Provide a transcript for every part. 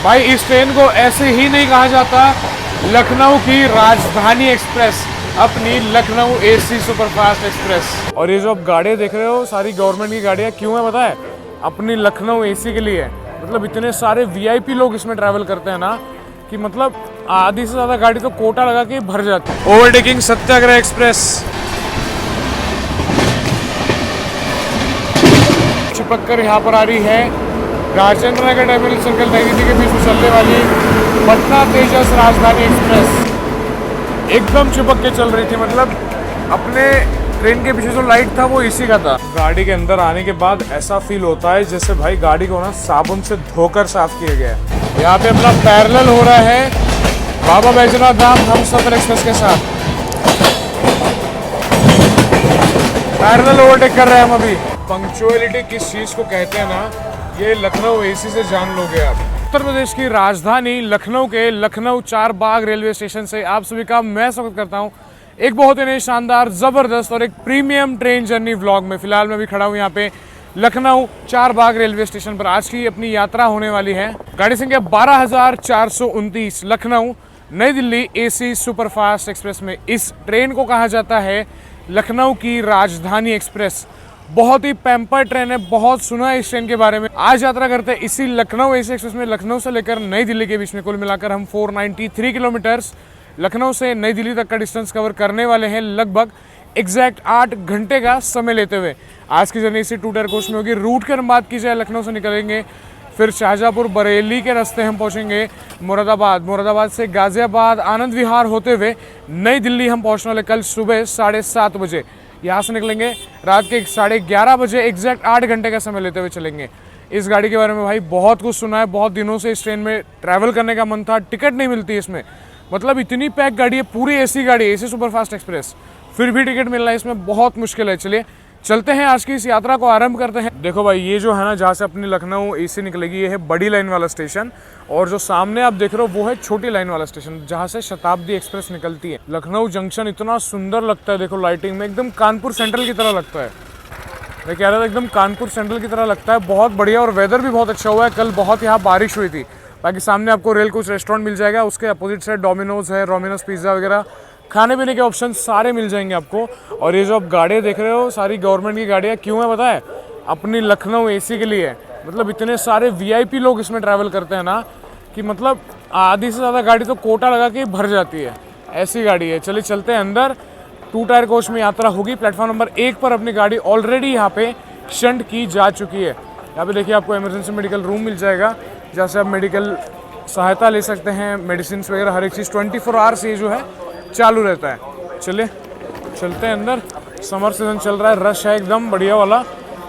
भाई इस ट्रेन को ऐसे ही नहीं कहा जाता, लखनऊ की राजधानी एक्सप्रेस, अपनी लखनऊ एसी सुपरफास्ट एक्सप्रेस। और ये जो आप गाड़ियाँ देख रहे हो सारी गवर्नमेंट की गाड़ियाँ, क्यों है पता है? अपनी लखनऊ एसी के लिए। मतलब इतने सारे वीआईपी लोग इसमें ट्रैवल करते हैं ना कि मतलब आधी से ज़्यादा गाड़ी तो कोटा लगा के भर जाती है। ओवरटेकिंग सत्याग्रह एक्सप्रेस चिपक कर यहाँ पर आ रही है। राजेंद्र नगर टर्मिनल सर्कल नई दिल्ली के बीच में चलने वाली पटना तेजस राजधानी एक्सप्रेस एकदम चिपक के चल रही थी। मतलब अपने ट्रेन के पीछे जो लाइट था वो इसी का था। गाड़ी के अंदर आने के बाद ऐसा फील होता है जैसे भाई गाड़ी को ना साबुन से धोकर साफ किया गया है। यहाँ पे अपना पैरेलल हो रहा है बाबा बैजनाथ धाम हमसफर एक्सप्रेस के साथ। पैरेलल ओवरटेक कर रहे हैं हम अभी। पंक्चुअलिटी किस चीज को कहते हैं ना, ये लखनऊ एसी से जान लोगे आप। उत्तर प्रदेश की राजधानी लखनऊ के लखनऊ चार बाग रेलवे स्टेशन से आप सभी का मैं स्वागत करता हूँ एक बहुत ही शानदार, जबरदस्त और एक प्रीमियम ट्रेन जर्नी व्लॉग में। फिलहाल मैं भी खड़ा हूँ यहाँ पे लखनऊ चार बाग रेलवे स्टेशन पर। आज की अपनी यात्रा होने वाली है। गाड़ी संख्या 12,429 लखनऊ नई दिल्ली एसी सुपरफास्ट एक्सप्रेस में। इस ट्रेन को कहा जाता है लखनऊ की राजधानी एक्सप्रेस। बहुत ही पैम्पर ट्रेन है, बहुत सुना है इस ट्रेन के बारे में। आज यात्रा करते हैं इसी लखनऊ एसी एक्सप्रेस में। लखनऊ से लेकर नई दिल्ली के बीच में कुल मिलाकर हम 493 किलोमीटर्स लखनऊ से नई दिल्ली तक का डिस्टेंस कवर करने वाले हैं, लगभग एग्जैक्ट 8 घंटे का समय लेते हुए। आज की जर्नी इसी टू टायर कोच में होगी। रूट की बात की जाए, लखनऊ से निकलेंगे, फिर शाहजहाँपुर बरेली के रास्ते हम पहुंचेंगे मुरादाबाद, मुरादाबाद से गाजियाबाद आनंद विहार होते हुए नई दिल्ली हम पहुंचने वाले कल सुबह 7:30 बजे। यहाँ से निकलेंगे रात के 11:30 बजे, एग्जैक्ट 8 घंटे का समय लेते हुए चलेंगे। इस गाड़ी के बारे में भाई बहुत कुछ सुना है, बहुत दिनों से इस ट्रेन में ट्रैवल करने का मन था। टिकट नहीं मिलती इसमें, मतलब इतनी पैक गाड़ी है, पूरी एसी गाड़ी, एसी सुपरफास्ट एक्सप्रेस, फिर भी टिकट मिलना है इसमें बहुत मुश्किल है। चलिए चलते हैं, आज की इस यात्रा को आरंभ करते हैं। देखो भाई, ये जो है ना जहाँ से अपनी लखनऊ एसी निकलेगी, ये है बड़ी लाइन वाला स्टेशन, और जो सामने आप देख रहे हो वो है छोटी लाइन वाला स्टेशन जहाँ से शताब्दी एक्सप्रेस निकलती है। लखनऊ जंक्शन इतना सुंदर लगता है, देखो लाइटिंग में एकदम कानपुर सेंट्रल की तरह लगता है। मैं कह रहा था एकदम कानपुर सेंट्रल की तरह लगता है, बहुत बढ़िया। और वेदर भी बहुत अच्छा हुआ है, कल बहुत यहाँ बारिश हुई थी। बाकी सामने आपको रेल कुछ रेस्टोरेंट मिल जाएगा, उसके अपोजिट साइड डोमिनोज है, रोमिनोज पिज़्ज़ा वगैरह, खाने पीने के ऑप्शन सारे मिल जाएंगे आपको। और ये जो आप गाड़ियाँ देख रहे हो सारी गवर्नमेंट की गाड़ियाँ, क्यों है पता है? अपनी लखनऊ एसी के लिए। मतलब इतने सारे वीआईपी लोग इसमें ट्रैवल करते हैं ना कि मतलब आधी से ज़्यादा गाड़ी तो कोटा लगा के भर जाती है, ऐसी गाड़ी है। चलिए चलते हैं अंदर। टू टायर कोच में यात्रा होगी। प्लेटफॉर्म नंबर 1 पर अपनी गाड़ी ऑलरेडी यहाँ पे शंट की जा चुकी है। यहाँ पे देखिए आपको इमरजेंसी मेडिकल रूम मिल जाएगा, जहाँ से आप मेडिकल सहायता ले सकते हैं, मेडिसिन वगैरह हर एक चीज़ 24 आवर्स ये जो है चालू रहता है। चलिए चलते हैं अंदर। समर सीजन चल रहा है, रश है एकदम बढ़िया वाला।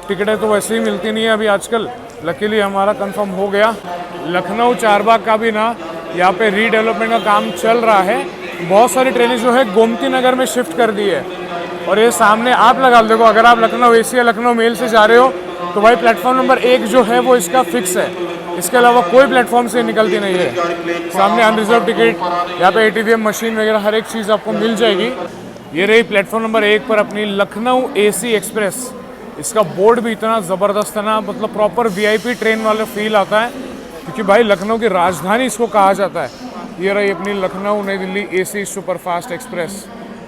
टिकटें तो वैसे ही मिलती नहीं है अभी आजकल, लकीली हमारा कंफर्म हो गया। लखनऊ चारबाग का भी ना यहाँ पे रीडेवलपमेंट का काम चल रहा है। बहुत सारी ट्रेनें जो है गोमती नगर में शिफ्ट कर दी है। और ये सामने आप लगा देखो, अगर आप लखनऊ एसी या लखनऊ मेल से जा रहे हो तो भाई प्लेटफॉर्म नंबर 1 जो है वो इसका फिक्स है, इसके अलावा कोई प्लेटफॉर्म से निकलती नहीं है। सामने अनरिजर्व टिकट, यहाँ पे एटीवीएम मशीन वगैरह हर एक चीज़ आपको मिल जाएगी। ये रही प्लेटफॉर्म नंबर 1 पर अपनी लखनऊ एसी एक्सप्रेस। इसका बोर्ड भी इतना ज़बरदस्त है ना, मतलब प्रॉपर वीआईपी ट्रेन वाला फील आता है, क्योंकि भाई लखनऊ की राजधानी इसको कहा जाता है। ये रही अपनी लखनऊ नई दिल्ली एसी सुपरफास्ट एक्सप्रेस।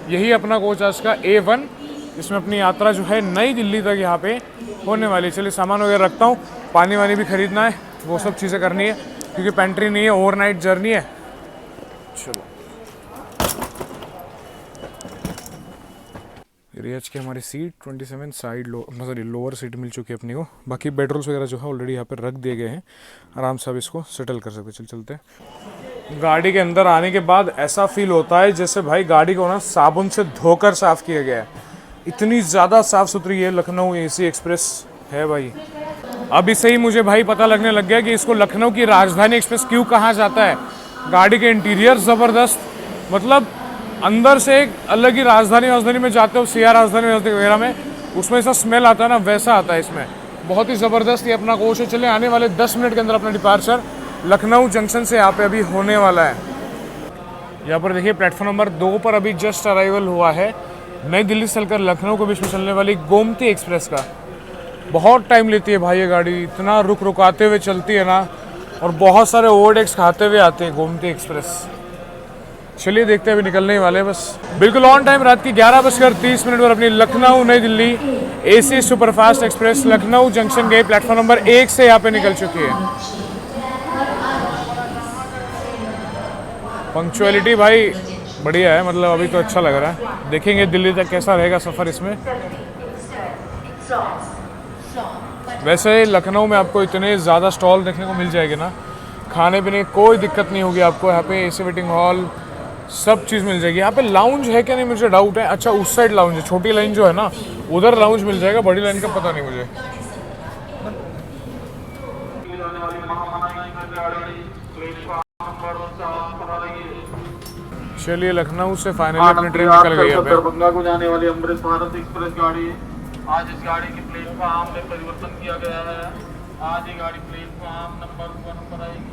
यही अपना कोच आज का A1, जिसमें अपनी यात्रा जो है नई दिल्ली तक यहाँ पे होने वाली। चलिए सामान वगैरह रखता हूँ, पानी वानी भी खरीदना है, वो सब चीज़ें करनी है, क्योंकि पेंट्री नहीं है, ओवरनाइट जर्नी है। चलो रियाज की हमारी सीट 27 साइड लोअर सीट मिल चुकी है अपनी को। बाकी बेडरोल्स वगैरह जो है ऑलरेडी यहाँ पे रख दिए गए हैं, आराम से आप इसको सेटल कर सकते हैं। चलते हैं। गाड़ी के अंदर आने के बाद ऐसा फील होता है जैसे भाई गाड़ी को ना साबुन से धोकर साफ किया गया है। इतनी ज़्यादा साफ़ सुथरी ये लखनऊ एसी एक्सप्रेस है भाई। अब इससे ही मुझे भाई पता लगने लग गया कि इसको लखनऊ की राजधानी एक्सप्रेस क्यों कहा जाता है। गाड़ी के इंटीरियर ज़बरदस्त, मतलब अंदर से एक अलग ही राजधानी में जाते हो, सिया राजधानी वगैरह में, उसमें ऐसा स्मेल आता है ना, वैसा आता है इसमें। बहुत ही ज़बरदस्त ये अपना कोच है। चले आने वाले 10 मिनट के अंदर अपना डिपार्चर लखनऊ जंक्शन से यहाँ पे अभी होने वाला है। यहाँ पर देखिए प्लेटफॉर्म नंबर 2 पर अभी जस्ट अराइवल हुआ है नई दिल्ली से चलकर लखनऊ के बीच में चलने वाली गोमती एक्सप्रेस का। बहुत टाइम लेती है भाई ये गाड़ी, इतना रुकाते हुए चलती है ना, और बहुत सारे ओवरटेक्स खाते हुए आते हैं गोमती एक्सप्रेस। चलिए देखते हैं, अभी निकलने ही वाले हैं बस। बिल्कुल ऑन टाइम रात की 11:30 पर अपनी लखनऊ नई Delhi AC superfast express Lucknow junction गए प्लेटफॉर्म नंबर 1 से यहाँ पे निकल चुकी है। पंक्चुअलिटी भाई बढ़िया है, मतलब अभी तो अच्छा लग रहा है। देखेंगे दिल्ली तक कैसा रहेगा सफ़र इसमें। वैसे लखनऊ में आपको इतने ज़्यादा स्टॉल देखने को मिल जाएंगे ना, खाने पीने की कोई दिक्कत नहीं होगी आपको। यहाँ पे एसी वेटिंग हॉल सब चीज़ मिल जाएगी। यहाँ पे लाउंज है क्या नहीं मुझे डाउट है। अच्छा उस साइड लाउंज है, छोटी लाइन जो है ना उधर लाउंज मिल जाएगा, बड़ी लाइन का पता नहीं मुझे। चलिए लखनऊ से फाइनली अपनी ट्रेन निकल गई है। दरभंगा को जाने वाली अमृत भारत एक्सप्रेस गाड़ी, आज इस गाड़ी के प्लेटफॉर्म में परिवर्तन किया गया है। आज ये गाड़ी प्लेटफॉर्म नंबर 1 पर आएगी।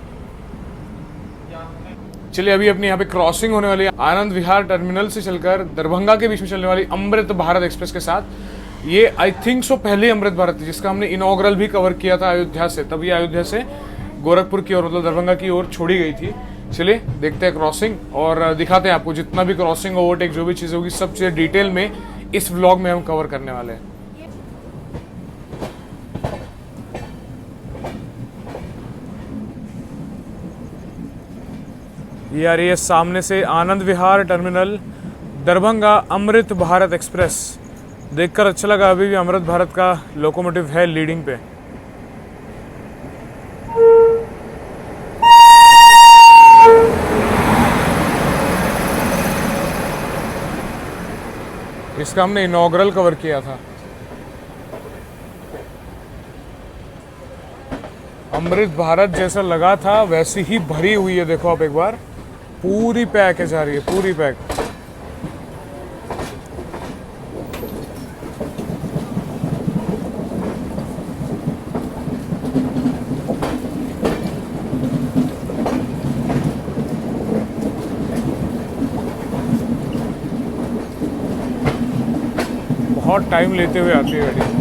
चलिए अभी अपनी यहाँ पे क्रॉसिंग होने वाली है आनंद विहार टर्मिनल से चलकर दरभंगा के बीच में चलने वाली अमृत भारत एक्सप्रेस के साथ। ये आई थिंक सो पहली अमृत भारत थी जिसका हमने इनॉग्रल भी कवर किया था अयोध्या से। तब ये अयोध्या से गोरखपुर की ओर मतलब दरभंगा की ओर छोड़ी गई थी। चलिए देखते हैं क्रॉसिंग और दिखाते हैं आपको जितना भी क्रॉसिंग ओवरटेक जो भी चीज़ होगी सब चीज़ें डिटेल में इस व्लॉग में हम कवर करने वाले हैं। ये आ रही है सामने से आनंद विहार टर्मिनल दरभंगा अमृत भारत एक्सप्रेस। देखकर अच्छा लगा, अभी भी अमृत भारत का लोकोमोटिव है लीडिंग पे। इसका हमने इनॉग्रल कवर किया था। अमृत भारत जैसा लगा था वैसी ही भरी हुई है। देखो आप एक बार, पूरी पैक है जा रही है, पूरी पैक। बहुत टाइम लेते हुए आती है गाड़ी।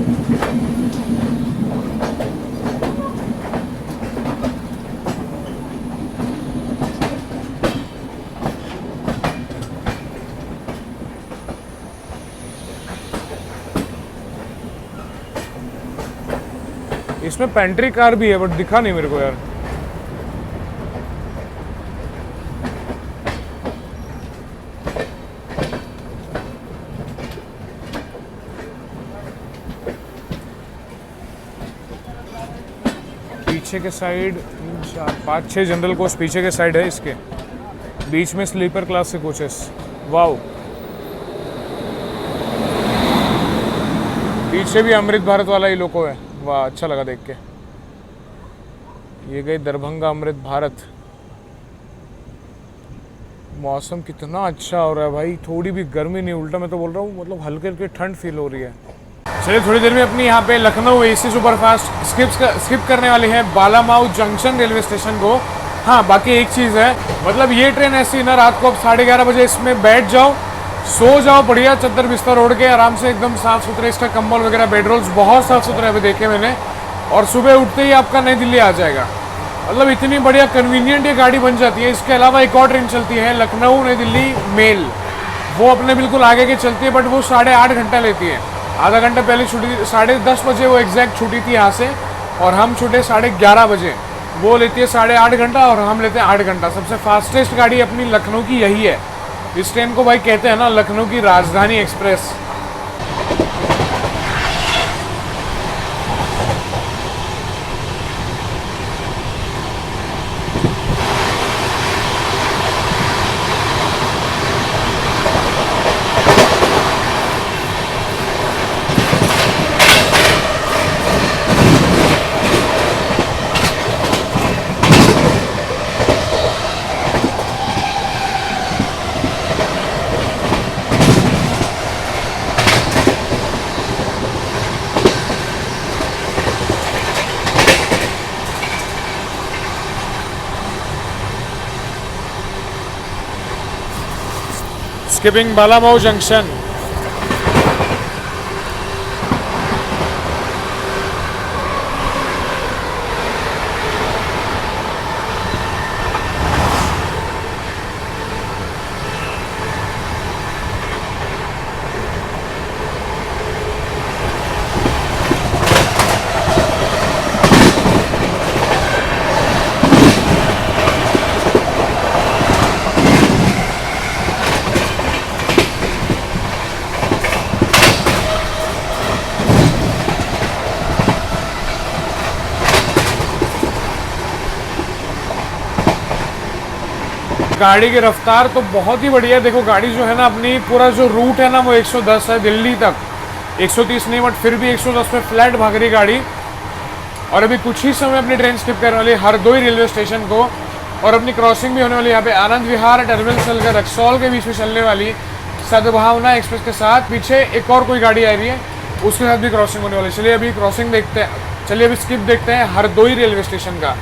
इसमें पेंट्री कार भी है बट दिखा नहीं मेरे को यार। पीछे के साइड 4-5-6 जनरल कोच पीछे के साइड है, इसके बीच में स्लीपर क्लास के कोचेस। वाओ, पीछे भी अमृत भारत वाला ही लोको है। वाह अच्छा लगा देख के। ये गई दरभंगा अमृत भारत। मौसम कितना अच्छा हो रहा है भाई, थोड़ी भी गर्मी नहीं, उल्टा मैं तो बोल रहा हूँ मतलब हल्के हल्के ठंड फील हो रही है। चलिए थोड़ी देर में अपनी यहाँ पे लखनऊ एसी सुपरफास्ट स्किप करने वाली है बालामाऊ जंक्शन रेलवे स्टेशन को। हाँ बाकी एक चीज़ है, मतलब ये ट्रेन ऐसी ना रात को आप 11:30 बजे इसमें बैठ जाओ, सो जाओ बढ़िया, चद्दर बिस्तर ओढ़ के आराम से, एकदम साफ सुथरे। इसका कंबल वगैरह बेड रोल्स बहुत साफ सुथरे अभी देखे मैंने, और सुबह उठते ही आपका नई दिल्ली आ जाएगा। मतलब इतनी बढ़िया कन्वीनियंट ये गाड़ी बन जाती है। इसके अलावा एक और ट्रेन चलती है लखनऊ नई दिल्ली मेल, वो अपने बिल्कुल आगे की चलती है बट वो 8.5 घंटा लेती है। आधा घंटा पहले छुट्टी, 10:30 बजे वो एग्जैक्ट छुट्टी थी यहाँ से, और हम छूटे 11:30 बजे। वो लेती है 8.5 घंटा और हम लेते हैं 8 घंटा। सबसे फास्टेस्ट गाड़ी अपनी लखनऊ की यही है। इस ट्रेन को भाई कहते हैं ना लखनऊ की राजधानी एक्सप्रेस। Skipping Balamau Junction. गाड़ी की रफ्तार तो बहुत ही बढ़िया है। देखो गाड़ी जो है ना, अपनी पूरा जो रूट है ना वो 110 है दिल्ली तक, 130 नहीं बट फिर भी 110 में फ्लैट भाग रही गाड़ी। और अभी कुछ ही समय अपनी ट्रेन स्किप करने वाली है हरदोई रेलवे स्टेशन को, और अपनी क्रॉसिंग भी होने वाली है यहाँ पे आनंद विहार टर्मिनल से लेकर रक्सौल के बीच में चलने वाली सद्भावना एक्सप्रेस के साथ। पीछे एक और कोई गाड़ी आ रही है, उसके साथ भी क्रॉसिंग होने वाली है। चलिए अभी क्रॉसिंग देखते हैं, चलिए अभी स्किप देखते हैं हरदोई रेलवे स्टेशन का।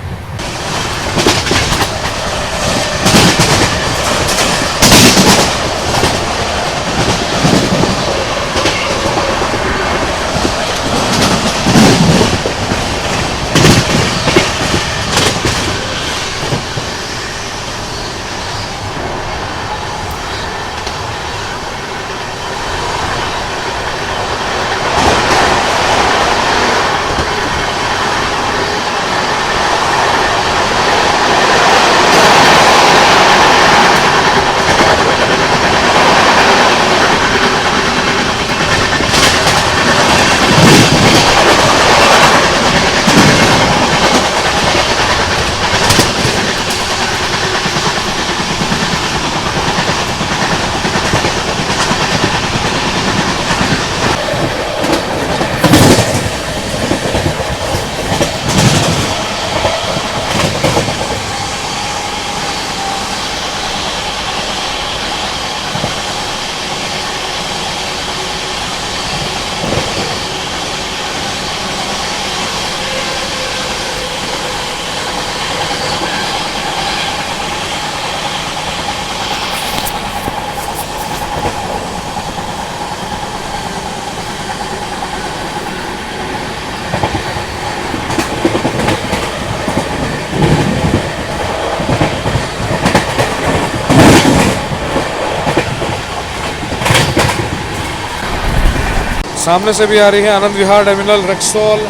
सामने से भी आ रही है आनंद विहार टर्मिनल रक्सौल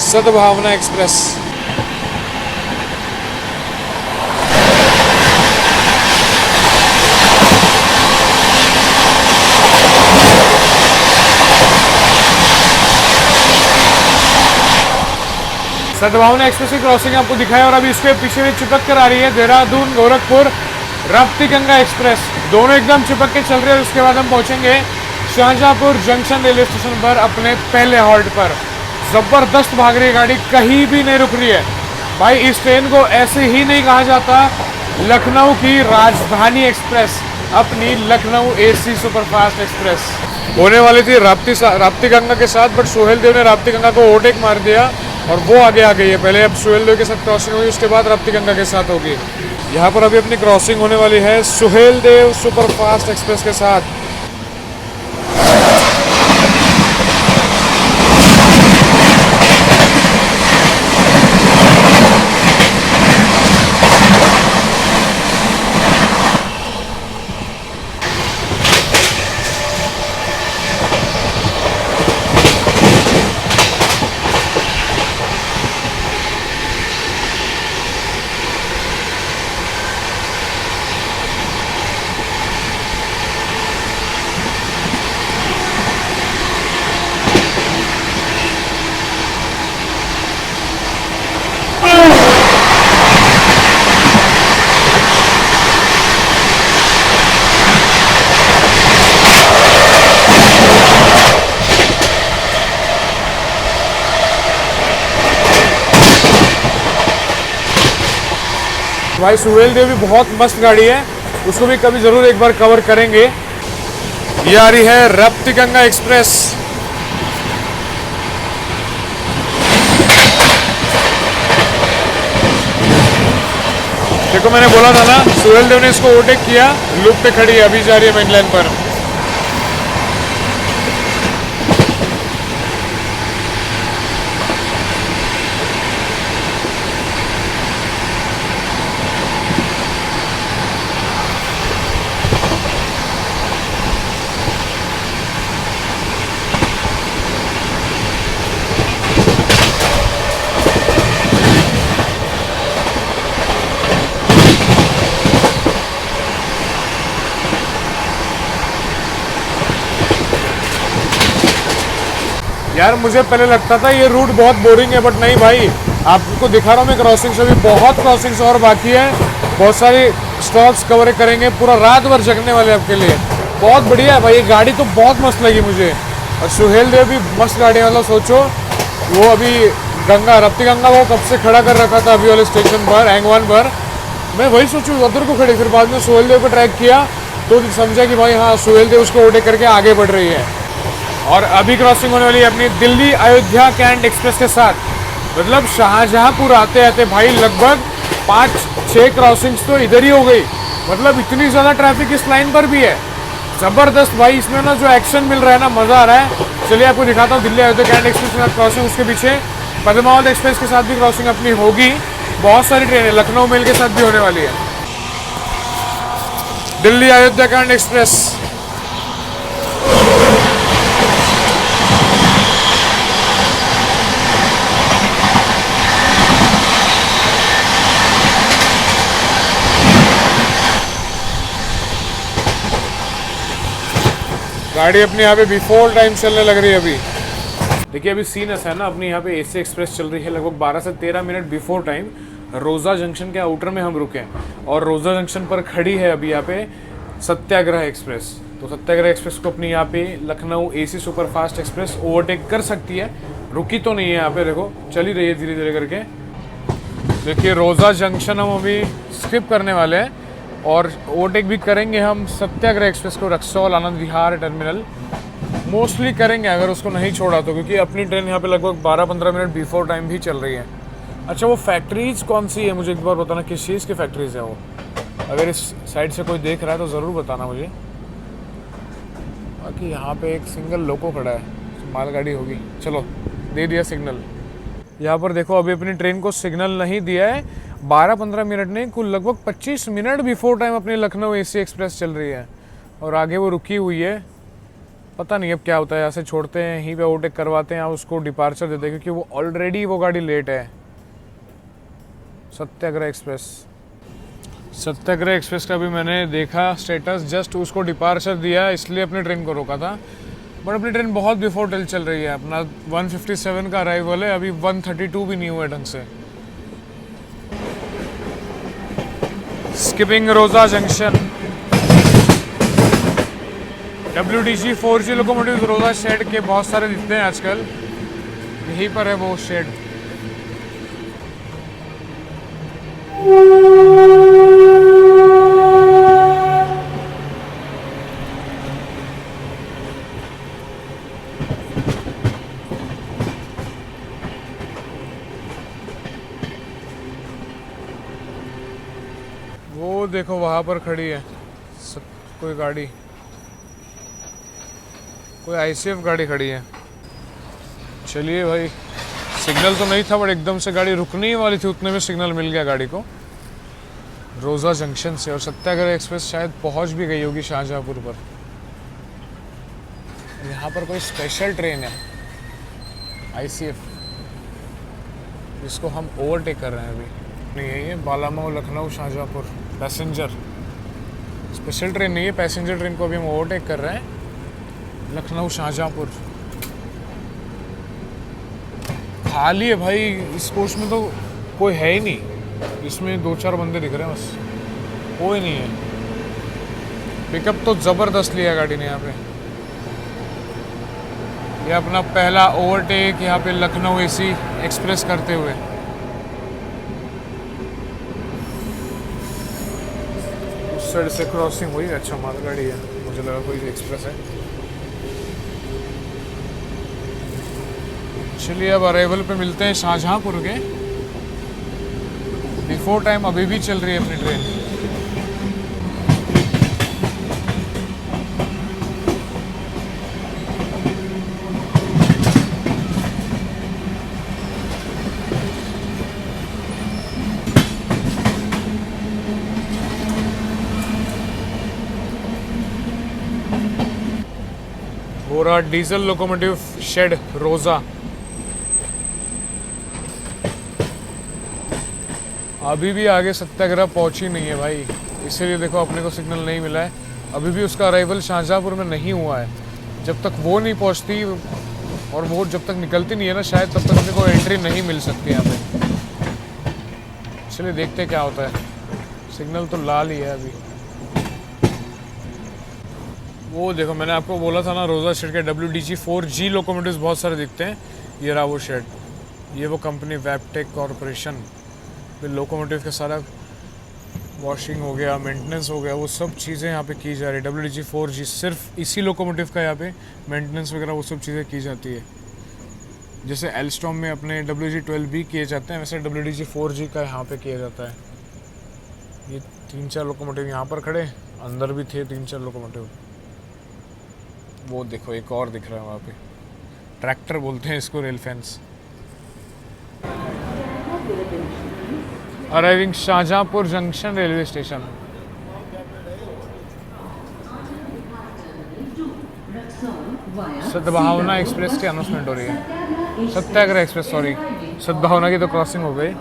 सद्भावना एक्सप्रेस। सद्भावना एक्सप्रेस की क्रॉसिंग आपको दिखाया, और अभी इसके पीछे भी चिपक कर आ रही है देहरादून गोरखपुर राप्ती गंगा एक्सप्रेस। दोनों एकदम चिपक के चल रहे हैं। उसके बाद हम पहुंचेंगे शाहजहांपुर जंक्शन रेलवे स्टेशन पर अपने पहले हॉल्ट पर। जबरदस्त भाग रही है गाड़ी, कहीं भी नहीं रुक रही है भाई। इस ट्रेन को ऐसे ही नहीं कहा जाता, लखनऊ की राजधानी एक्सप्रेस, अपनी लखनऊ एसी सुपरफास्ट एक्सप्रेस। होने वाली थी राप्ती गंगा के साथ, बट सोहेल देव ने राप्ती गंगा को ओवरटेक मार दिया और वो आगे आ गई है। पहले अब सोहेल देव के साथ क्रॉसिंग हुई, उसके बाद राप्ती गंगा के साथ होगी। यहाँ पर अभी अपनी क्रॉसिंग होने वाली है सोहेल देव सुपरफास्ट एक्सप्रेस के साथ। भाई सुहेल देव भी बहुत मस्त गाड़ी है, उसको भी कभी जरूर एक बार कवर करेंगे। ये आ रही है राप्ती गंगा एक्सप्रेस। देखो मैंने बोला था ना, सुहेल देव ने इसको ओवरटेक किया, लूप पे खड़ी है, अभी जा रही है मेन लाइन पर। यार मुझे पहले लगता था ये रूट बहुत बोरिंग है, बट नहीं भाई, आपको दिखा रहा हूँ मैं क्रॉसिंग से भी बहुत क्रॉसिंग्स और बाकी है। बहुत सारी स्टॉल्स कवर करेंगे, पूरा रात भर जगने वाले आपके लिए। बहुत बढ़िया है भाई, ये गाड़ी तो बहुत मस्त लगी मुझे। और सुहेल देव भी मस्त गाड़ी है, मतलब सोचो वो अभी गंगा रप्ती गंगा वो कब से खड़ा कर रखा था अभी वाले स्टेशन पर एंगवान पर। मैं वही सोचूं उधर को खड़े, फिर बाद में सुहेल देव को ट्रैक किया तो समझा कि भाई हाँ सुहेल देव उसको ओवरटेक करके आगे बढ़ रही है। और अभी क्रॉसिंग होने वाली है अपनी दिल्ली अयोध्या कैंट एक्सप्रेस के साथ। मतलब शाहजहांपुर आते आते भाई लगभग 5-6 क्रॉसिंग्स तो इधर ही हो गई। मतलब इतनी ज़्यादा ट्रैफिक इस लाइन पर भी है, ज़बरदस्त भाई। इसमें ना जो एक्शन मिल रहा है ना, मज़ा आ रहा है। चलिए आपको दिखाता हूँ दिल्ली अयोध्या कैंट एक्सप्रेस के साथ क्रॉसिंग, उसके पीछे पद्मावत एक्सप्रेस के साथ भी क्रॉसिंग अपनी होगी। बहुत सारी ट्रेनें लखनऊ मेल के साथ भी होने वाली है। Delhi Ayodhya cantt express. गाड़ी अपनी यहाँ पे बिफोर टाइम चलने लग रही है अभी। देखिए अभी सीन ऐसा है ना, अपनी यहाँ पे एसी एक्सप्रेस चल रही है लगभग 12 से 13 मिनट बिफोर टाइम। रोज़ा जंक्शन के आउटर में हम रुके हैं और रोज़ा जंक्शन पर खड़ी है अभी यहाँ पे सत्याग्रह एक्सप्रेस। तो सत्याग्रह एक्सप्रेस को अपनी यहाँ पे Lucknow AC super fast express overtake कर सकती है। रुकी तो नहीं है यहाँ पे, देखो चल ही रही है धीरे धीरे करके। देखिए रोज़ा जंक्शन हम अभी स्किप करने वाले हैं और ओवरटेक भी करेंगे हम सत्याग्रह एक्सप्रेस को रक्सौल आनंद विहार टर्मिनल। मोस्टली करेंगे अगर उसको नहीं छोड़ा तो, क्योंकि अपनी ट्रेन यहाँ पे लगभग 12-15 मिनट बिफोर टाइम भी चल रही है। अच्छा वो फैक्ट्रीज कौन सी है मुझे एक बार बताना, किस चीज़ की फैक्ट्रीज है वो? अगर इस साइड से कोई देख रहा है तो ज़रूर बताना मुझे। बाकी यहाँ पे एक सिंगल लोको खड़ा है, मालगाड़ी होगी। चलो दे दिया सिग्नल। यहाँ पर देखो अभी अपनी ट्रेन को सिग्नल नहीं दिया है। 12-15 मिनट नहीं, कुल लगभग 25 मिनट बिफोर टाइम अपनी लखनऊ एसी एक्सप्रेस चल रही है और आगे वो रुकी हुई है। पता नहीं अब क्या होता है, यहाँ से छोड़ते हैं यहीं पे ओवरटेक करवाते हैं या उसको डिपार्चर देते हैं, क्योंकि वो ऑलरेडी वो गाड़ी लेट है। सत्याग्रह एक्सप्रेस, सत्याग्रह एक्सप्रेस का भी मैंने देखा स्टेटस, जस्ट उसको डिपार्चर दिया इसलिए अपनी ट्रेन को रोका था। बट अपनी ट्रेन बहुत बिफोर चल रही है। अपना 157 का अराइवल है, अभी 132 भी नहीं हुआ है ढंग से। स्किपिंग रोज़ा जंक्शन। WDG 4G लोकोमोटिव रोज़ा शेड के बहुत सारे दिखते हैं आजकल, यहीं पर है वो शेड। वो देखो वहाँ पर खड़ी है कोई गाड़ी, कोई ICF गाड़ी खड़ी है। चलिए भाई, सिग्नल तो नहीं था बट एकदम से गाड़ी रुकने ही वाली थी, उतने में सिग्नल मिल गया गाड़ी को रोज़ा जंक्शन से। और सत्याग्रह एक्सप्रेस शायद पहुंच भी गई होगी शाहजहांपुर पर। यहाँ पर कोई स्पेशल ट्रेन है ICF, जिसको हम ओवरटेक कर रहे हैं अभी। नहीं है ये Balamau Lucknow Shahjahanpur passenger special train नहीं है, पैसेंजर ट्रेन को अभी हम ओवरटेक कर रहे हैं लखनऊ शाहजहांपुर। खाली है भाई इस कोच में, तो कोई है ही नहीं। इसमें 2-4 बंदे दिख रहे हैं बस, कोई नहीं है। पिकअप तो ज़बरदस्त लिया गाड़ी ने यहाँ पे। ये अपना पहला ओवरटेक यहाँ पे लखनऊ एसी एक्सप्रेस करते हुए। उस साइड से क्रॉसिंग हुई, अच्छा मालगाड़ी है, मुझे लगा कोई एक्सप्रेस है। चलिए अब अराइवल पे मिलते हैं शाहजहांपुर के। बिफोर टाइम अभी भी चल रही है अपनी ट्रेन। गोरा डीजल लोकोमोटिव शेड रोज़ा। अभी भी आगे सत्याग्रह पहुंची नहीं है भाई, इसीलिए देखो अपने को सिग्नल नहीं मिला है। अभी भी उसका अराइवल शाहजहांपुर में नहीं हुआ है। जब तक वो नहीं पहुंचती और वो जब तक निकलती नहीं है ना शायद, तब तक अपने को एंट्री नहीं मिल सकती यहाँ पे। चलिए देखते क्या होता है। सिग्नल तो लाल ही है अभी। वो देखो, मैंने आपको बोला था ना रोजा शेड के WDG4G लोकोमोटिव्स बहुत सारे दिखते हैं। ये रहा वो शेड, ये वो कंपनी वैबटेक कॉरपोरेशन। फिर लोकोमोटिव का सारा वॉशिंग हो गया, मेंटेनेंस हो गया, वो सब चीज़ें यहाँ पे की जा रही है। WDG4G सिर्फ इसी लोकोमोटिव का यहाँ पे मेंटेनेंस वगैरह वो सब चीज़ें की जाती है। जैसे एल्स्टॉम में अपने WG12B किए जाते हैं, वैसे WDG4G का यहाँ पे किया जाता है। ये 3-4 लोकोमोटिव यहाँ पर खड़े, अंदर भी थे 3-4 लोकोमोटिव। वो देखो एक और दिख रहा है वहाँ पे, ट्रैक्टर बोलते हैं इसको, rail fans. Arriving Shahjahanpur junction railway station. सद्भावना एक्सप्रेस की अनाउंसमेंट हो रही है। सत्याग्रह एक्सप्रेस, सॉरी, सद्भावना की तो क्रॉसिंग हो गई।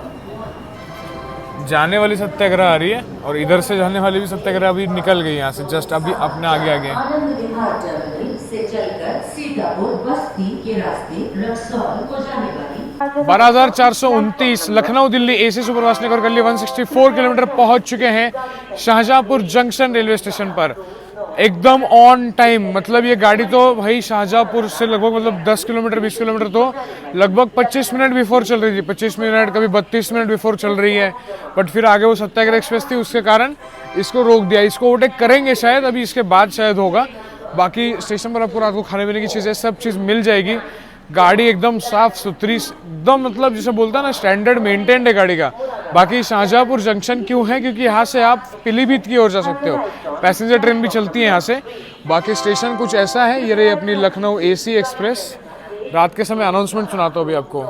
जाने वाली सत्याग्रह आ रही है और इधर से जाने वाली भी सत्याग्रह अभी निकल गई यहाँ से, जस्ट अभी अपने आगे आगे। आनंद विहार टर्मिनल से चलकर सीतापुर बस्ती के रास्ते रक्सौल को जाने वाली 12,429 लखनऊ दिल्ली AC सुपरफास्ट ने कवर कर लिया। 164 किलोमीटर पहुंच चुके हैं शाहजहांपुर जंक्शन रेलवे स्टेशन पर, एकदम ऑन टाइम। मतलब ये गाड़ी तो भाई शाहजहांपुर से लगभग मतलब 10 किलोमीटर 20 किलोमीटर तो लगभग 25 मिनट बिफोर चल रही थी, 25 मिनट कभी 32 मिनट बिफोर चल रही है। बट फिर आगे वो सत्याग्रह एक्सप्रेस थी, उसके कारण इसको रोक दिया। इसको ओवरटेक करेंगे शायद, अभी इसके बाद शायद होगा। बाकी स्टेशन पर आपको रात को खाने पीने की चीज़ें सब चीज़ मिल जाएगी। गाड़ी एकदम साफ सुथरी, एकदम मतलब जैसे बोलता है ना स्टैंडर्ड मेंटेन्ड है गाड़ी का। बाकी शाहजहांपुर जंक्शन क्यों है, क्योंकि यहाँ से आप पीलीभीत की ओर जा सकते हो, पैसेंजर ट्रेन भी चलती है यहाँ से। बाकी स्टेशन कुछ ऐसा है। ये रही अपनी लखनऊ AC एक्सप्रेस। रात के समय अनाउंसमेंट सुनाता हूँ अभी आपको।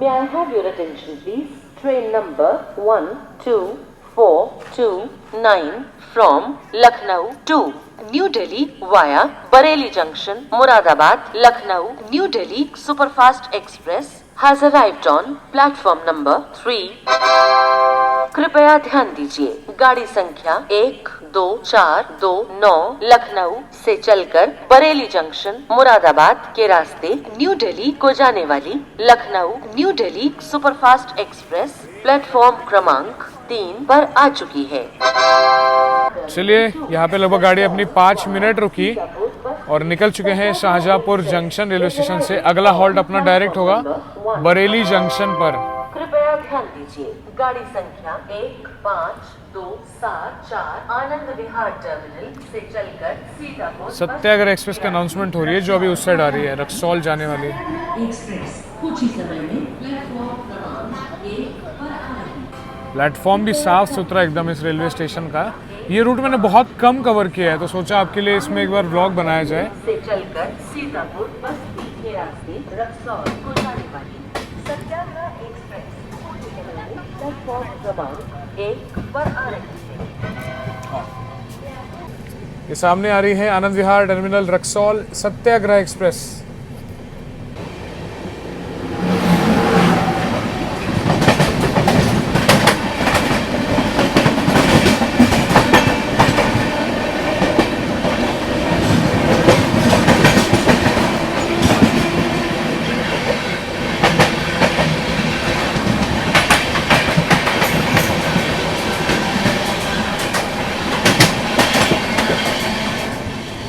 May I have your attention please? Train number 12429 from Lucknow to New Delhi via Bareilly Junction, Moradabad, Lucknow, New Delhi Superfast Express has arrived on platform number 3. कृपया ध्यान दीजिए, गाड़ी संख्या 12429 लखनऊ से चलकर बरेली जंक्शन मुरादाबाद के रास्ते न्यू दिल्ली को जाने वाली Lucknow new Delhi superfast express platform क्रमांक 3 पर आ चुकी है। चलिए, यहाँ पे लगभग गाड़ी अपनी 5 मिनट रुकी और निकल चुके हैं शाहजहांपुर जंक्शन रेलवे स्टेशन से। अगला हॉल्ट अपना डायरेक्ट होगा बरेली जंक्शन पर। कृपया ध्यान दीजिए, गाड़ी संख्या 15274 आनंद विहार टर्मिनल से चलकर सीतापुर सत्याग्रह एक्सप्रेस की अनाउंसमेंट हो रही है, जो अभी उस साइड आ रही है, रक्सौल जाने वाली। एक्सप्रेस कुछ ही समय में प्लेटफॉर्म क्रमांक 1 पर आएगी। प्लेटफॉर्म भी साफ सुथरा एकदम इस रेलवे स्टेशन का। ये रूट मैंने बहुत कम कवर किया है, तो सोचा आपके लिए इसमें एक बार व्लॉग बनाया जाए। से चलकर सीतापुर बस्ती के रास्ते रक्सौल को जाने वाली सत्याग्रह एक्सप्रेस प्लेटफॉर्म क्रमांक 1 पर आ रही है। ये सामने आ रही है आनंद विहार टर्मिनल रक्सौल सत्याग्रह एक्सप्रेस।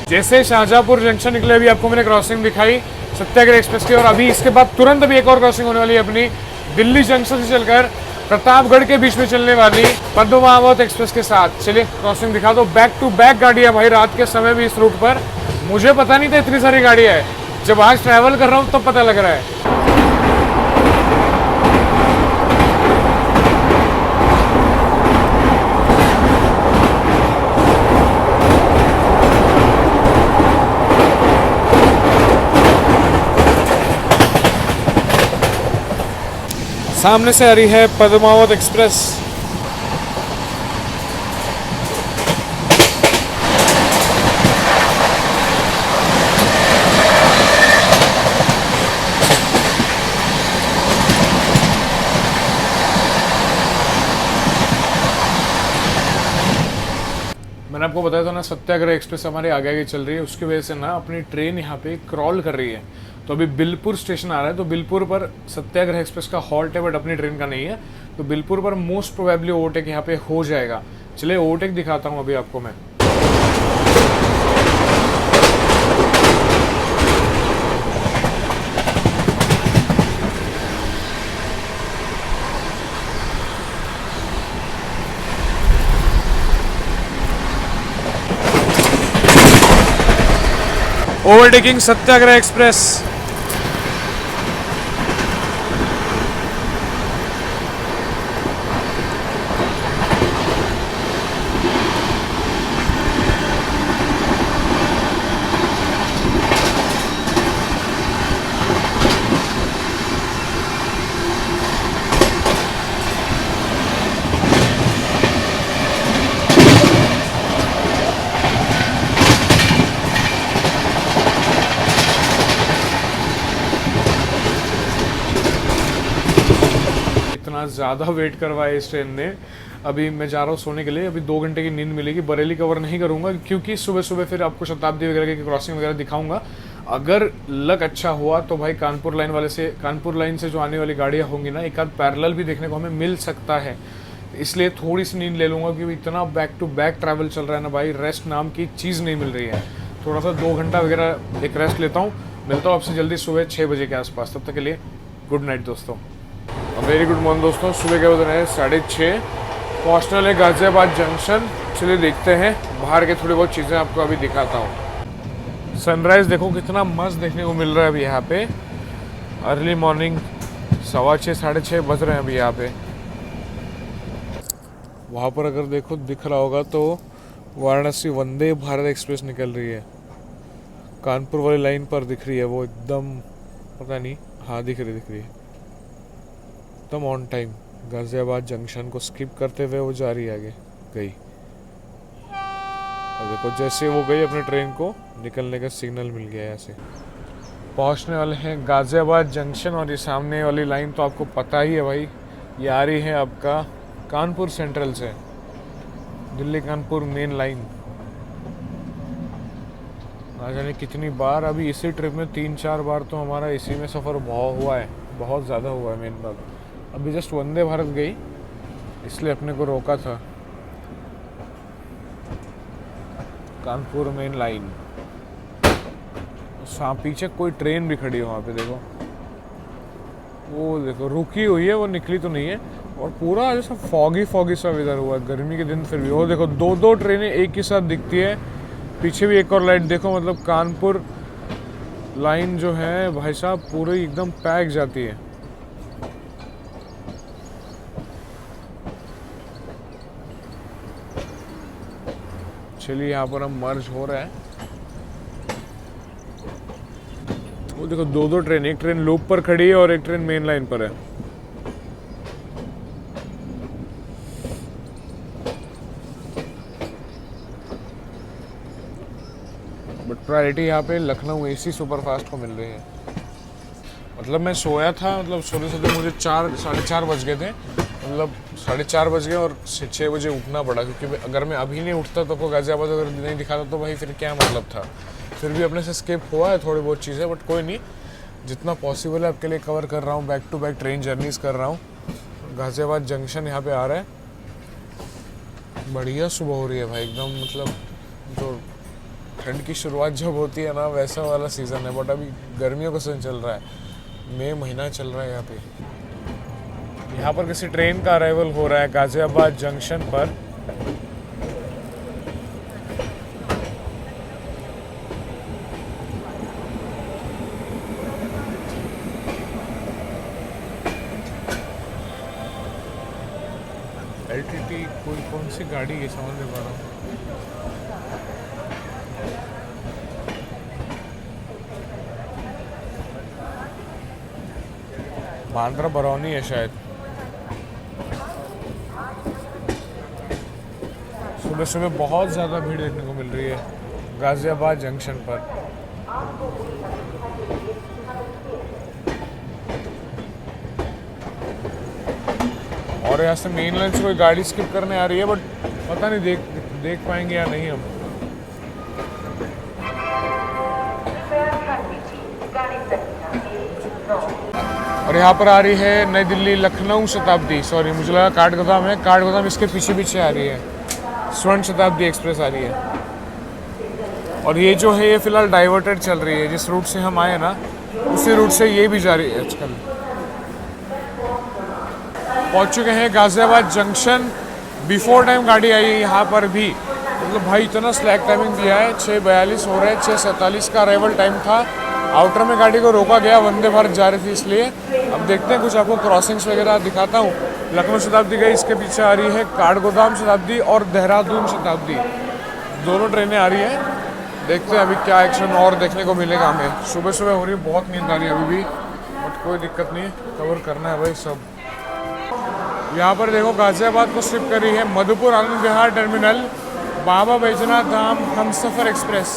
जैसे शाहजहांपुर जंक्शन निकले, अभी आपको मैंने क्रॉसिंग दिखाई सत्याग्रह एक्सप्रेस की, और अभी इसके बाद तुरंत अभी एक और क्रॉसिंग होने वाली है अपनी दिल्ली जंक्शन से चलकर प्रतापगढ़ के बीच में चलने वाली पद्मावत एक्सप्रेस के साथ। चलिए क्रॉसिंग दिखा दो। बैक टू बैक गाड़ी है भाई, रात के समय भी इस रूट पर। मुझे पता नहीं था इतनी सारी गाड़ियाँ है, जब आज ट्रैवल कर रहा हूँ तब पता लग रहा है। सामने से आ रही है पद्मावत एक्सप्रेस। मैंने आपको बताया था ना सत्याग्रह एक्सप्रेस हमारे आगे आगे चल रही है, उसकी वजह से ना अपनी ट्रेन यहाँ पे क्रॉल कर रही है। तो अभी बिलपुर स्टेशन आ रहा है, तो बिलपुर पर सत्याग्रह एक्सप्रेस का हॉल्ट है, बट अपनी ट्रेन का नहीं है। तो बिलपुर पर मोस्ट प्रोबेबली ओवरटेक यहाँ पे हो जाएगा। चलिए ओवरटेक दिखाता हूँ अभी आपको मैं। ओवरटेकिंग सत्याग्रह एक्सप्रेस। ज़्यादा वेट करवाया इस ट्रेन ने। अभी मैं जा रहा हूँ सोने के लिए, अभी 2 घंटे की नींद मिलेगी। बरेली कवर नहीं करूँगा क्योंकि सुबह सुबह फिर आपको शताब्दी वगैरह की क्रॉसिंग वगैरह दिखाऊंगा। अगर लक अच्छा हुआ तो भाई कानपुर लाइन से जो आने वाली गाड़ियाँ होंगी ना, एक आध पैरेलल भी देखने को हमें मिल सकता है। इसलिए थोड़ी सी नींद ले लूँगा क्योंकि इतना बैक टू बैक ट्रैवल चल रहा है ना भाई, रेस्ट नाम की चीज़ नहीं मिल रही है। थोड़ा सा 2 घंटा वगैरह एक रेस्ट लेता हूँ। मिलता हूँ आपसे जल्दी सुबह 6 बजे के आसपास। तब तक के लिए गुड नाइट दोस्तों। वेरी गुड मॉर्निंग दोस्तों। सुबह के बज रहे हैं 6:30। पहुँचने वाले गाजियाबाद जंक्शन। चलिए देखते हैं, बाहर के थोड़ी बहुत चीज़ें आपको अभी दिखाता हूँ। सनराइज़ देखो कितना मस्त देखने को मिल रहा है अभी यहाँ पे। अर्ली मॉर्निंग 6:15 6:30 बज रहे हैं अभी यहाँ पे। वहाँ पर अगर देखो दिख रहा होगा तो वाराणसी वंदे भारत एक्सप्रेस निकल रही है। कानपुर वाली लाइन पर दिख रही है वो एकदम, पता नहीं, हाँ दिख रही है एकदम ऑन टाइम। गाजियाबाद जंक्शन को स्किप करते हुए वो जा रही है, आगे गई। और देखो जैसे वो गई अपने ट्रेन को निकलने का सिग्नल मिल गया। ऐसे पहुंचने वाले हैं गाजियाबाद जंक्शन। और ये सामने वाली लाइन तो आपको पता ही है भाई, ये आ रही है आपका कानपुर सेंट्रल से, दिल्ली कानपुर मेन लाइन। ना जाने कितनी बार, अभी इसी ट्रिप में 3-4 बार तो हमारा इसी में सफ़र हुआ है, बहुत ज़्यादा हुआ है मेन बात। अभी जस्ट वंदे भारत गई इसलिए अपने को रोका था। कानपुर मेन लाइन, पीछे कोई ट्रेन भी खड़ी है वहाँ पे देखो, वो देखो रुकी हुई है, वो निकली तो नहीं है। और पूरा जैसा फॉगी सा वेदर हुआ है, गर्मी के दिन फिर भी। वो देखो 2 ट्रेनें एक ही साथ दिखती है, पीछे भी एक और लाइट देखो। मतलब कानपुर लाइन जो है भाई साहब पूरी एकदम पैक जाती है। चलिए यहाँ पर हम मर्ज हो रहे हैं। वो देखो 2 ट्रेन, एक ट्रेन लूप पर खड़ी है और एक ट्रेन मेन लाइन पर है। बट प्रायोरिटी यहाँ पे लखनऊ एसी सुपरफास्ट को मिल रही है। मतलब मैं सोया था, मतलब सोते मुझे 4-4:30 बज गए थे। मतलब 4:30 बज गए और 6 बजे उठना पड़ा, क्योंकि अगर मैं अभी नहीं उठता तो आपको गाजियाबाद अगर नहीं दिखाता तो भाई फिर क्या मतलब था। फिर भी अपने से स्किप हुआ है थोड़ी बहुत चीज़ें, बट कोई नहीं, जितना पॉसिबल है आपके लिए कवर कर रहा हूँ। Back to back train journeys कर रहा हूँ। गाजियाबाद जंक्शन यहाँ पे आ रहा है। बढ़िया सुबह हो रही है भाई एकदम, मतलब जो ठंड की शुरुआत जब होती है ना वैसा वाला सीज़न है। बट अभी गर्मियों का सीजन चल रहा है, मई महीना चल रहा है यहाँ पे। यहाँ पर किसी ट्रेन का अराइवल हो रहा है गाजियाबाद जंक्शन पर। LTT कौन सी गाड़ी है समझ नहीं पा रहा हूँ। बांद्रा बरौनी है शायद। सुबह सुबह बहुत ज़्यादा भीड़ देखने को मिल रही है गाजियाबाद जंक्शन पर। और यहाँ से मेन लाइन से कोई गाड़ी स्किप करने आ रही है, बट पता नहीं देख पाएंगे या नहीं हम। और यहाँ पर आ रही है नई दिल्ली लखनऊ शताब्दी, सॉरी मुझे लगा काठगोदाम है, काठगोदाम इसके पीछे पीछे आ रही है, स्वर्ण शताब्दी एक्सप्रेस आ रही है। और ये जो है ये फिलहाल डाइवर्टेड चल रही है, जिस रूट से हम आए ना उसी रूट से ये भी जा रही है आजकल। पहुँच चुके हैं गाजियाबाद जंक्शन, बिफोर टाइम गाड़ी आई है यहाँ पर भी, मतलब भाई इतना स्लैक टाइमिंग दिया है, 6:42 हो रहा है, 6:47 का अराइवल टाइम था। आउटर में गाड़ी को रोका गया, वंदे भारत जा रही थी इसलिए। अब देखते हैं कुछ आपको क्रॉसिंग्स वगैरह दिखाता हूँ। लखनऊ शताब्दी गई, इसके पीछे आ रही है काठगोदाम शताब्दी और देहरादून शताब्दी, दोनों ट्रेनें आ रही हैं। देखते हैं अभी क्या एक्शन और देखने को मिलेगा हमें। सुबह सुबह हो रही है, बहुत नींद आ रही है अभी भी, बट कोई दिक्कत नहीं, कवर करना है भाई सब। यहाँ पर देखो गाजियाबाद को स्किप कर रही है मधुपुर आनंद विहार टर्मिनल, बाबा बैजनाथ धाम हमसफर एक्सप्रेस।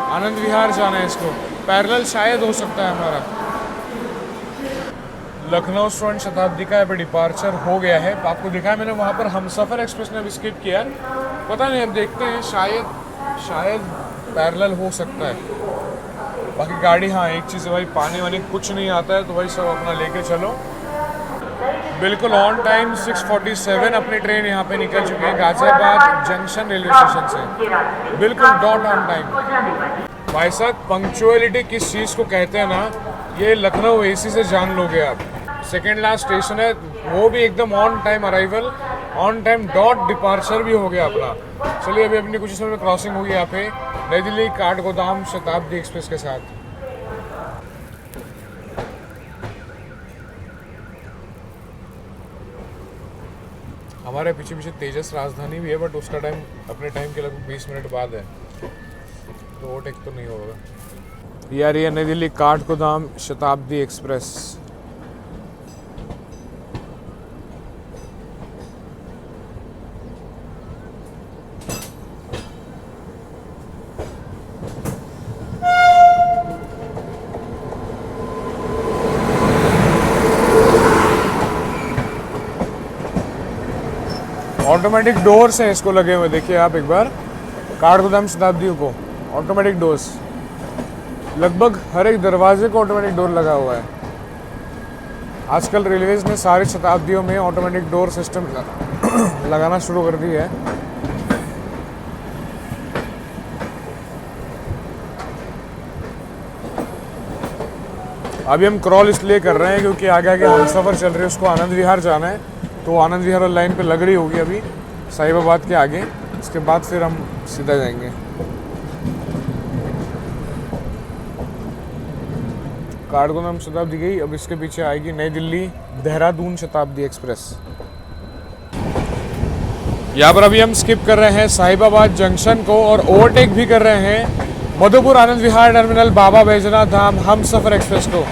आनंद विहार जाना है इसको, पैरेलल शायद हो सकता है हमारा। लखनऊ स्वर्ण शताब्दी का अभी डिपार्चर हो गया है, आपको दिखाया मैंने वहाँ पर हमसफर एक्सप्रेस ने भी स्किप किया, पता नहीं, अब देखते हैं, शायद पैरेलल हो सकता है। बाकी गाड़ी, हाँ एक चीज़ है भाई, पानी वानी कुछ नहीं आता है तो भाई सब अपना लेके चलो। बिल्कुल ऑन टाइम 6:47 अपनी ट्रेन यहाँ पे निकल चुकी है गाजियाबाद जंक्शन रेलवे स्टेशन से, बिल्कुल डॉट ऑन टाइम। भाई साहब पंक्चुअलिटी किस चीज़ को कहते हैं ना, ये लखनऊ एसी से जान लोगे आप। सेकेंड लास्ट स्टेशन है, वो भी एकदम on time arrival, on time dot departure भी हो गया अपना। चलिए अभी अपनी कुछ समय में क्रॉसिंग होगी यहाँ पे नई दिल्ली काठगोदाम शताब्दी एक्सप्रेस के साथ। हमारे पीछे पीछे तेजस राजधानी भी है, बट उसका टाइम अपने टाइम के लगभग 20 मिनट बाद है, तो ओवरटेक तो नहीं होगा। ये आ रही है नई Delhi Kathgodam Shatabdi express. Automatic doors हैं इसको लगे हुए, देखिए आप एक बार, काठगोदाम शताब्दी को ऑटोमेटिक डोर्स, लगभग हर एक दरवाजे को ऑटोमेटिक डोर लगा हुआ है। आजकल रेलवेज ने सारी शताब्दियों में ऑटोमेटिक डोर सिस्टम लगाना शुरू कर दी है। अभी हम क्रॉल इसलिए कर रहे हैं क्योंकि आगे आगे हमसफर चल रही है, उसको आनंद विहार जाना है, तो आनंद विहार लाइन पे लग रही होगी अभी साहिबाबाद के आगे, इसके बाद फिर हम सीधा जाएंगे। काठगोदाम शताब्दी गई, अब इसके पीछे आएगी नई दिल्ली देहरादून शताब्दी एक्सप्रेस। यहाँ पर अभी हम स्किप कर रहे हैं साहिबाबाद जंक्शन को और ओवरटेक भी कर रहे हैं मधुपुर आनंद विहार टर्मिनल बाबा बैजनाथ धाम हमसफर एक्सप्रेस को।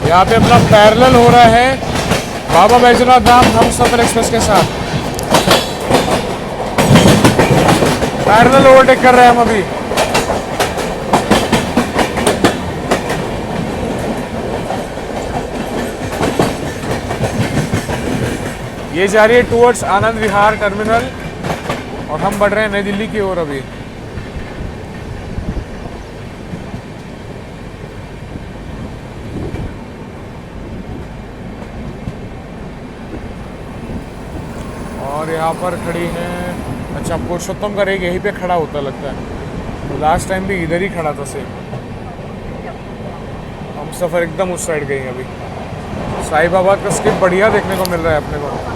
यहाँ पे अपना पैरेलल हो रहा है बाबा बैजनाथ धाम हमसफर एक्सप्रेस के साथ, पैरेलल ओवरटेक कर रहे हैं हम अभी। ये जा रही है टुवर्ड्स आनंद विहार टर्मिनल और हम बढ़ रहे हैं नई दिल्ली की ओर अभी। और यहाँ पर खड़ी हैं, अच्छा पुरुषोत्तम का रेक यहीं पे खड़ा होता लगता है, लास्ट टाइम भी इधर ही खड़ा था सेम। हम सफ़र एकदम उस साइड गए अभी। साहिबाबाद का स्किप बढ़िया देखने को मिल रहा है अपने को।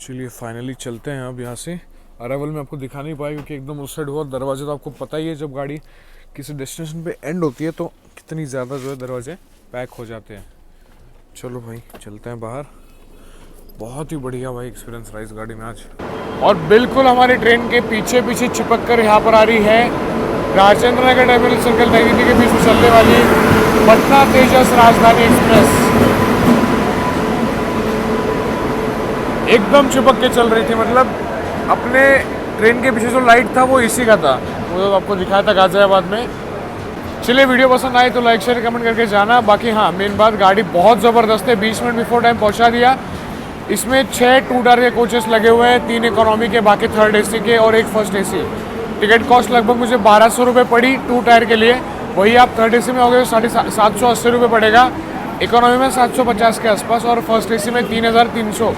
चलिए फाइनली चलते हैं अब यहाँ से। अरावल में आपको दिखा नहीं पाया क्योंकि एकदम उस साइड हुआ। दरवाजे तो आपको पता ही है, जब गाड़ी किसी डेस्टिनेशन पे एंड होती है तो कितनी ज़्यादा जो है दरवाजे पैक हो जाते हैं। चलो भाई चलते हैं बाहर। बहुत ही बढ़िया भाई एक्सपीरियंस रहा इस गाड़ी में आज। और बिल्कुल हमारी ट्रेन के पीछे पीछे चिपक कर यहाँ पर आ रही है राजेंद्र नगर टर्मिनल सर्कल नई दिल्ली के बीच में चलने वाली पटना तेजस राजधानी एक्सप्रेस। एकदम चिपक के चल रही थी, मतलब अपने ट्रेन के पीछे जो लाइट था वो इसी का था, वो आपको दिखाया था गाजियाबाद में। चलिए वीडियो पसंद आई तो लाइक शेयर कमेंट करके जाना। बाकी हाँ, मेन बात गाड़ी बहुत ज़बरदस्त है, 20 मिनट बिफोर टाइम पहुंचा दिया। इसमें 6 2 टायर के कोचेस लगे हुए हैं, 3 इकोनॉमी के, बाकी 3rd AC के और 1 फर्स्ट AC। टिकट कॉस्ट लगभग मुझे 1200 रुपये पड़ी 2 टायर के लिए। वही आप 3rd AC में हो गए तो 780 रुपये पड़ेगा, इकोनॉमी में 750 के आसपास और फर्स्ट AC में 3300।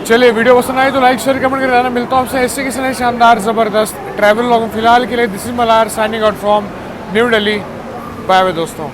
चलिए वीडियो पसंद आए तो लाइक शेयर कमेंट कर देना। मिलता हूँ आपसे ऐसे किसी नए शानदार ज़बरदस्त ट्रैवल व्लॉग। फिलहाल के लिए this is Malar signing out from New Delhi. Bye bye दोस्तों।